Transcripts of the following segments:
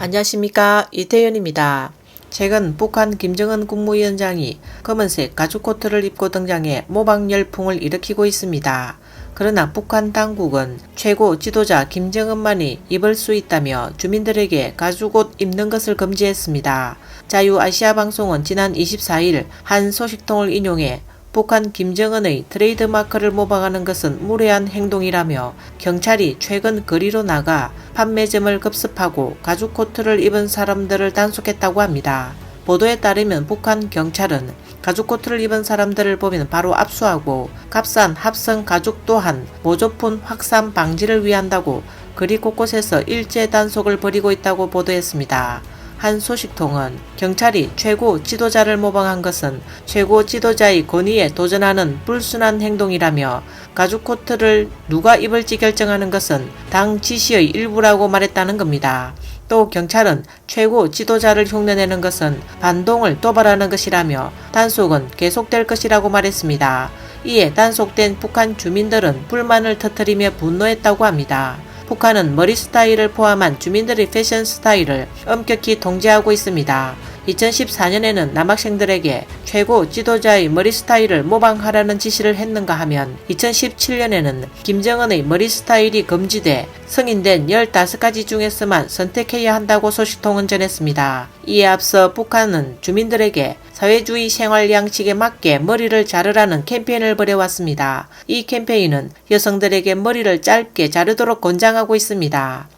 안녕하십니까, 이태현입니다. 최근 북한 김정은 국무위원장이 검은색 가죽 코트를 입고 등장해 모방 열풍을 일으키고 있습니다. 그러나 북한 당국은 최고 지도자 김정은만이 입을 수 있다며 주민들에게 가죽옷 입는 것을 금지했습니다. 자유아시아방송은 지난 24일 한 소식통을 인용해 북한 김정은의 트레이드마크를 모방하는 것은 무례한 행동이라며 경찰이 최근 거리로 나가 판매점을 급습하고 가죽 코트를 입은 사람들을 단속했다고 합니다. 보도에 따르면 북한 경찰은 가죽 코트를 입은 사람들을 보면 바로 압수하고 값싼 합성 가죽 또한 모조품 확산 방지를 위한다고 거리 곳곳에서 일제 단속을 벌이고 있다고 보도했습니다. 한 소식통은 경찰이 최고 지도자를 모방한 것은 최고 지도자의 권위에 도전하는 불순한 행동이라며 가죽 코트를 누가 입을지 결정하는 것은 당 지시의 일부라고 말했다는 겁니다. 또 경찰은 최고 지도자를 흉내내는 것은 반동을 도발하는 것이라며 단속은 계속될 것이라고 말했습니다. 이에 단속된 북한 주민들은 불만을 터뜨리며 분노했다고 합니다. 북한은 머리 스타일을 포함한 주민들의 패션 스타일을 엄격히 통제하고 있습니다. 2014년에는 남학생들에게 최고 지도자의 머리 스타일을 모방하라는 지시를 했는가 하면 2017년에는 김정은의 머리 스타일이 금지돼 승인된 15가지 중에서만 선택해야 한다고 소식통은 전했습니다. 이에 앞서 북한은 주민들에게 사회주의 생활 양식에 맞게 머리를 자르라는 캠페인을 벌여왔습니다. 이 캠페인은 여성들에게 머리를 짧게 자르도록 권장하고 있습니다.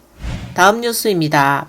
다음 뉴스입니다.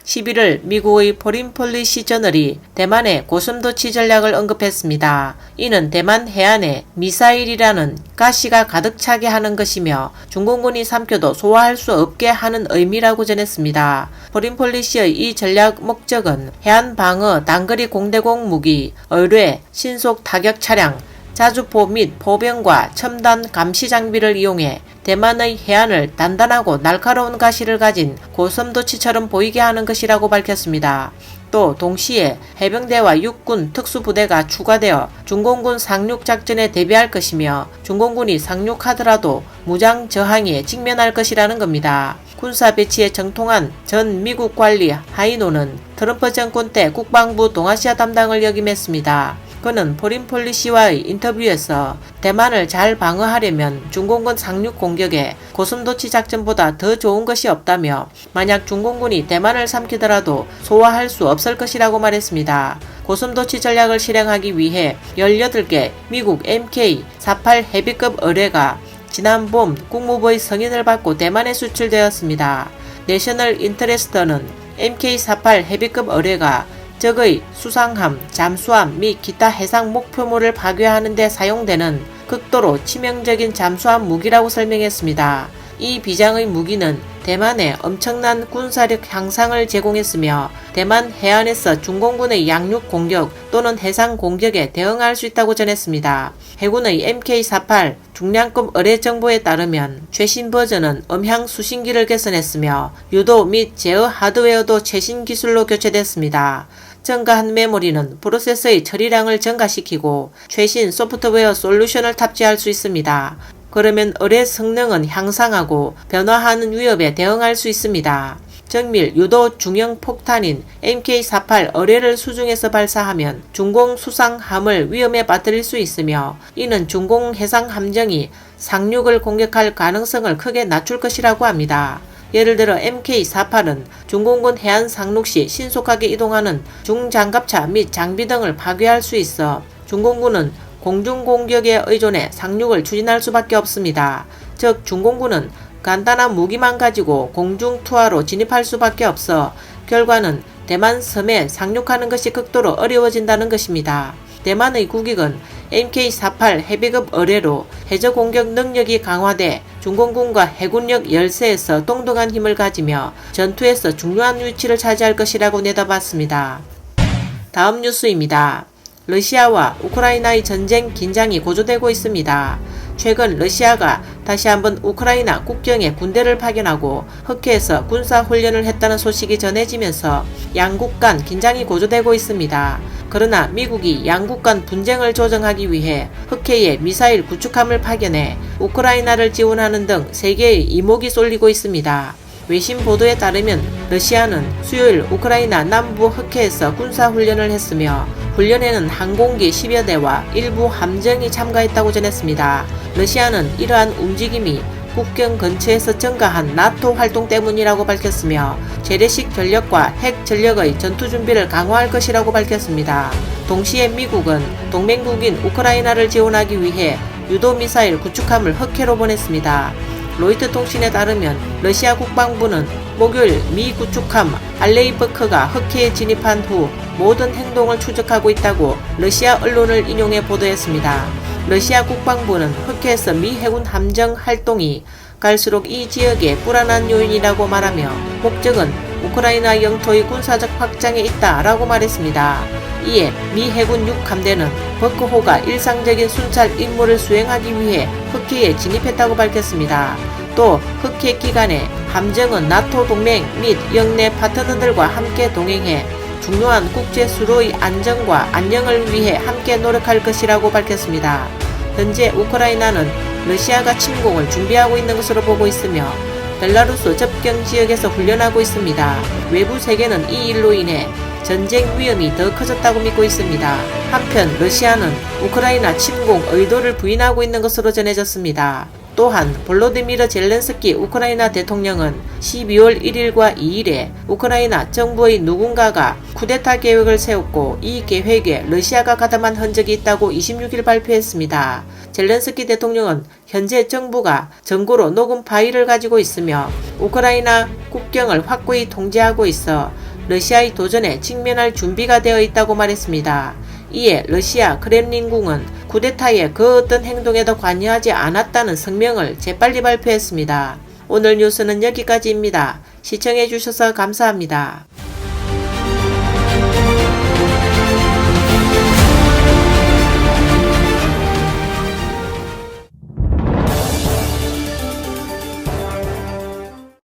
11일 미국의 포린 폴리시 저널이 대만의 고슴도치 전략을 언급했습니다. 이는 대만 해안에 미사일이라는 가시가 가득 차게 하는 것이며 중공군이 삼켜도 소화할 수 없게 하는 의미라고 전했습니다. 포린 폴리시의 이 전략 목적은 해안 방어 단거리 공대공 무기, 의뢰, 신속 타격 차량, 자주포 및 포병과 첨단 감시 장비를 이용해 대만의 해안을 단단하고 날카로운 가시를 가진 고슴도치처럼 보이게 하는 것이라고 밝혔습니다. 또 동시에 해병대와 육군 특수부대가 추가되어 중공군 상륙작전에 대비할 것이며 중공군이 상륙하더라도 무장 저항에 직면할 것이라는 겁니다. 군사 배치에 정통한 전 미국 관리 하이노는 트럼프 정권 때 국방부 동아시아 담당을 역임했습니다. 그는 포린 폴리시와의 인터뷰에서 대만을 잘 방어하려면 중공군 상륙 공격에 고슴도치 작전보다 더 좋은 것이 없다며 만약 중공군이 대만을 삼키더라도 소화할 수 없을 것이라고 말했습니다. 고슴도치 전략을 실행하기 위해 18개 미국 MK-48 헤비급 의뢰가 지난 봄 국무부의 승인을 받고 대만에 수출되었습니다. 내셔널 인터레스트는 MK-48 헤비급 의뢰가 적의 수상함, 잠수함 및 기타 해상 목표물을 파괴하는 데 사용되는 극도로 치명적인 잠수함 무기라고 설명했습니다. 이 비장의 무기는 대만에 엄청난 군사력 향상을 제공했으며 대만 해안에서 중공군의 양육 공격 또는 해상 공격에 대응할 수 있다고 전했습니다. 해군의 MK-48 중량급 의뢰 정보에 따르면 최신 버전은 음향 수신기를 개선했으며 유도 및 제어 하드웨어도 최신 기술로 교체됐습니다. 증가한 메모리는 프로세서의 처리량을 증가시키고 최신 소프트웨어 솔루션을 탑재할 수 있습니다. 그러면 의뢰 성능은 향상하고 변화하는 위협에 대응할 수 있습니다. 정밀 유도 중형 폭탄인 MK-48 의뢰를 수중에서 발사하면 중공 수상함을 위험에 빠뜨릴 수 있으며 이는 중공 해상 함정이 상륙을 공격할 가능성을 크게 낮출 것이라고 합니다. 예를 들어 MK-48은 중공군 해안 상륙 시 신속하게 이동하는 중장갑차 및 장비 등을 파괴할 수 있어 중공군은 공중공격에 의존해 상륙을 추진할 수밖에 없습니다. 즉 중공군은 간단한 무기만 가지고 공중투하로 진입할 수밖에 없어 결과는 대만 섬에 상륙하는 것이 극도로 어려워진다는 것입니다. 대만의 국익은 MK-48 헤비급 의뢰로 해저 공격 능력이 강화돼 중공군과 해군력 열세에서 동등한 힘을 가지며 전투에서 중요한 위치를 차지할 것이라고 내다봤습니다. 다음 뉴스입니다. 러시아와 우크라이나의 전쟁 긴장이 고조되고 있습니다. 최근 러시아가 다시 한번 우크라이나 국경에 군대를 파견하고 흑해에서 군사훈련을 했다는 소식이 전해지면서 양국 간 긴장이 고조되고 있습니다. 그러나 미국이 양국 간 분쟁을 조정하기 위해 흑해에 미사일 구축함을 파견해 우크라이나를 지원하는 등 세계의 이목이 쏠리고 있습니다. 외신 보도에 따르면 러시아는 수요일 우크라이나 남부 흑해에서 군사훈련을 했으며 훈련에는 항공기 10여 대와 일부 함정이 참가했다고 전했습니다. 러시아는 이러한 움직임이 국경 근처에서 증가한 나토 활동 때문이라고 밝혔으며 재래식 전력과 핵 전력의 전투 준비를 강화할 것이라고 밝혔습니다. 동시에 미국은 동맹국인 우크라이나를 지원하기 위해 유도미사일 구축함을 흑해로 보냈습니다. 로이터 통신에 따르면 러시아 국방부는 목요일 미 구축함 알레이버크가 흑해에 진입한 후 모든 행동을 추적하고 있다고 러시아 언론을 인용해 보도했습니다. 러시아 국방부는 흑해에서 미 해군 함정 활동이 갈수록 이 지역의 불안한 요인이라고 말하며 목적은 우크라이나 영토의 군사적 확장에 있다라고 말했습니다. 이에 미 해군 6함대는 버크호가 일상적인 순찰 임무를 수행하기 위해 흑해에 진입했다고 밝혔습니다. 또 흑해 기간에 함정은 나토 동맹 및 영내 파트너들과 함께 동행해 중요한 국제 수로의 안정과 안녕을 위해 함께 노력할 것이라고 밝혔습니다. 현재 우크라이나는 러시아가 침공을 준비하고 있는 것으로 보고 있으며 벨라루스 접경 지역에서 훈련하고 있습니다. 외부 세계는 이 일로 인해 전쟁 위험이 더 커졌다고 믿고 있습니다. 한편 러시아는 우크라이나 침공 의도를 부인하고 있는 것으로 전해졌습니다. 또한 볼로디미르 젤렌스키 우크라이나 대통령은 12월 1일과 2일에 우크라이나 정부의 누군가가 쿠데타 계획을 세웠고 이 계획에 러시아가 가담한 흔적이 있다고 26일 발표했습니다. 젤렌스키 대통령은 현재 정부가 정고로 녹음 파일을 가지고 있으며 우크라이나 국경을 확고히 통제하고 있어 러시아의 도전에 직면할 준비가 되어 있다고 말했습니다. 이에 러시아 크렘린궁은 쿠데타의 그 어떤 행동에도 관여하지 않았다는 성명을 재빨리 발표했습니다. 오늘 뉴스는 여기까지입니다. 시청해주셔서 감사합니다.